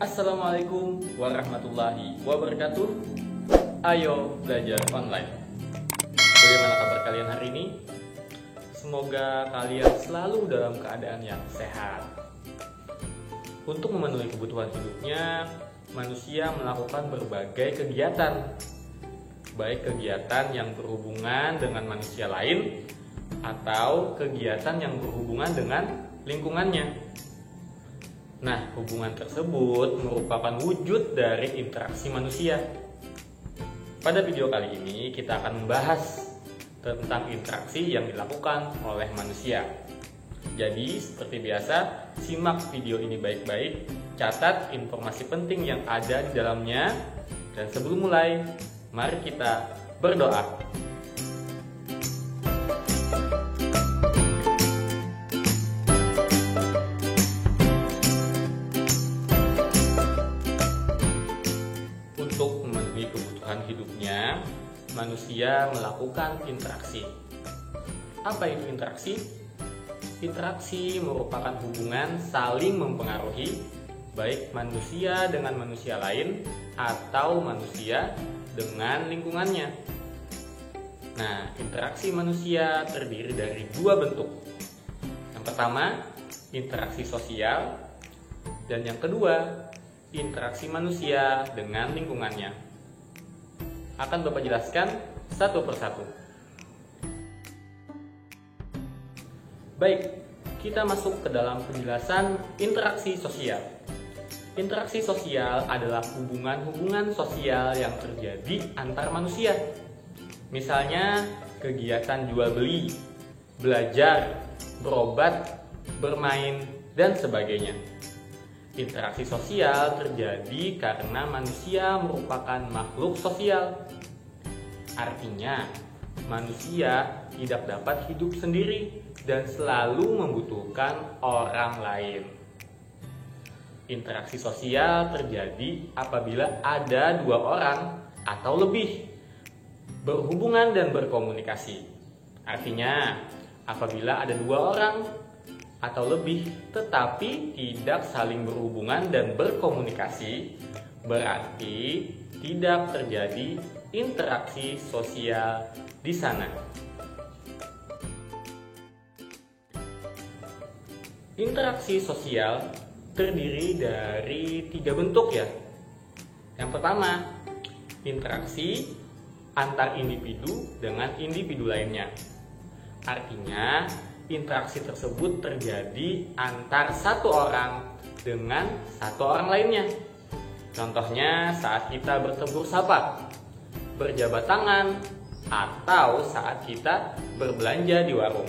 Assalamualaikum warahmatullahi wabarakatuh. Ayo belajar online. Bagaimana kabar kalian hari ini? Semoga kalian selalu dalam keadaan yang sehat. Untuk memenuhi kebutuhan hidupnya, manusia melakukan berbagai kegiatan, baik kegiatan yang berhubungan dengan manusia lain atau kegiatan yang berhubungan dengan lingkungannya. Nah, hubungan tersebut merupakan wujud dari interaksi manusia. Pada video kali ini kita akan membahas tentang interaksi yang dilakukan oleh manusia. Jadi, seperti biasa, simak video ini baik-baik, catat informasi penting yang ada di dalamnya, dan sebelum mulai, mari kita berdoa. Untuk memenuhi kebutuhan hidupnya, manusia melakukan interaksi. Apa itu interaksi? Interaksi merupakan hubungan saling mempengaruhi, baik manusia dengan manusia lain atau manusia dengan lingkungannya. Nah, interaksi manusia terdiri dari dua bentuk. Yang pertama, interaksi sosial, dan yang kedua, interaksi manusia dengan lingkungannya. Akan Bapak jelaskan satu persatu. Baik, kita masuk ke dalam penjelasan interaksi sosial. Interaksi sosial adalah hubungan-hubungan sosial yang terjadi antar manusia. Misalnya, kegiatan jual beli, belajar, berobat, bermain, dan sebagainya. Interaksi sosial terjadi karena manusia merupakan makhluk sosial. Artinya, manusia tidak dapat hidup sendiri dan selalu membutuhkan orang lain. Interaksi sosial terjadi apabila ada dua orang atau lebih berhubungan dan berkomunikasi. Artinya, apabila ada dua orang atau lebih tetapi tidak saling berhubungan dan berkomunikasi, berarti tidak terjadi interaksi sosial di sana. Interaksi sosial terdiri dari tiga bentuk ya. Yang pertama, interaksi antar individu dengan individu lainnya. Artinya, interaksi tersebut terjadi antar satu orang dengan satu orang lainnya. Contohnya saat kita bertegur sapa, berjabat tangan, atau saat kita berbelanja di warung.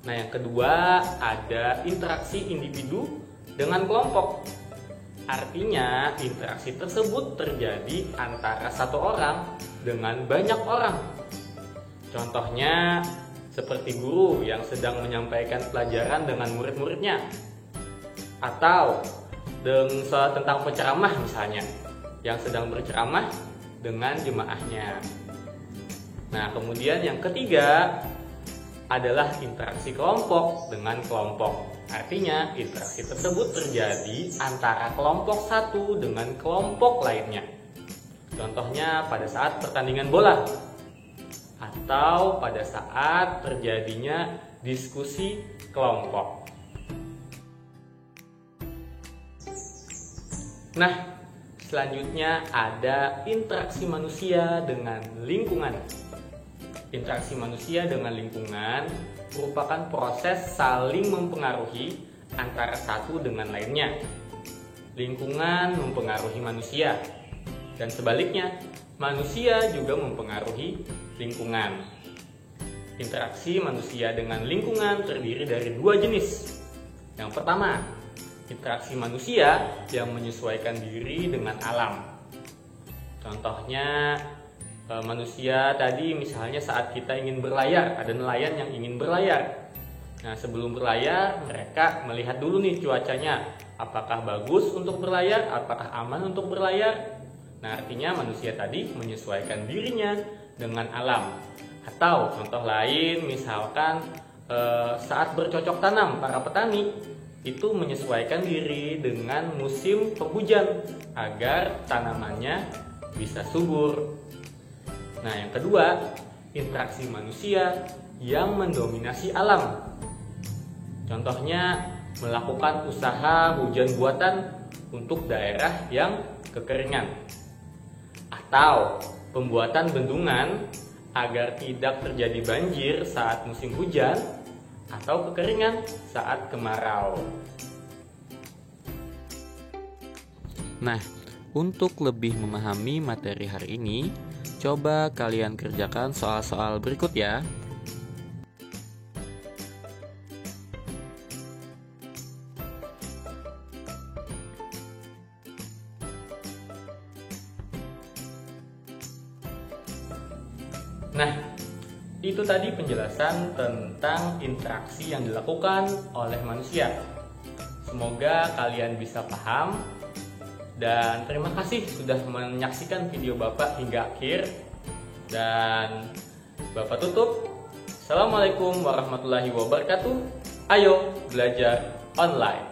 Nah, yang kedua ada interaksi individu dengan kelompok. Artinya interaksi tersebut terjadi antara satu orang dengan banyak orang. Contohnya seperti guru yang sedang menyampaikan pelajaran dengan murid-muridnya, atau tentang penceramah misalnya, yang sedang berceramah dengan jemaahnya. Nah, kemudian yang ketiga adalah interaksi kelompok dengan kelompok. Artinya, interaksi tersebut terjadi antara kelompok satu dengan kelompok lainnya. Contohnya pada saat pertandingan bola, atau pada saat terjadinya diskusi kelompok. Nah, selanjutnya ada interaksi manusia dengan lingkungan. Interaksi manusia dengan lingkungan merupakan proses saling mempengaruhi antara satu dengan lainnya. Lingkungan mempengaruhi manusia, dan sebaliknya, manusia juga mempengaruhi lingkungan. Interaksi manusia dengan lingkungan terdiri dari dua jenis. Yang pertama, interaksi manusia yang menyesuaikan diri dengan alam. Contohnya, manusia tadi misalnya saat kita ingin berlayar, ada nelayan yang ingin berlayar. Nah, sebelum berlayar, mereka melihat dulu nih cuacanya, apakah bagus untuk berlayar, apakah aman untuk berlayar. Nah, artinya manusia tadi menyesuaikan dirinya dengan alam. Atau contoh lain misalkan saat bercocok tanam para petani, itu menyesuaikan diri dengan musim penghujan agar tanamannya bisa subur. Nah, yang kedua, interaksi manusia yang mendominasi alam. Contohnya, melakukan usaha hujan buatan untuk daerah yang kekeringan, atau pembuatan bendungan agar tidak terjadi banjir saat musim hujan atau kekeringan saat kemarau. Nah, untuk lebih memahami materi hari ini, coba kalian kerjakan soal-soal berikut ya. Nah, itu tadi penjelasan tentang interaksi yang dilakukan oleh manusia. Semoga kalian bisa paham, dan terima kasih sudah menyaksikan video Bapak hingga akhir. Dan Bapak tutup. Assalamualaikum warahmatullahi wabarakatuh. Ayo belajar online.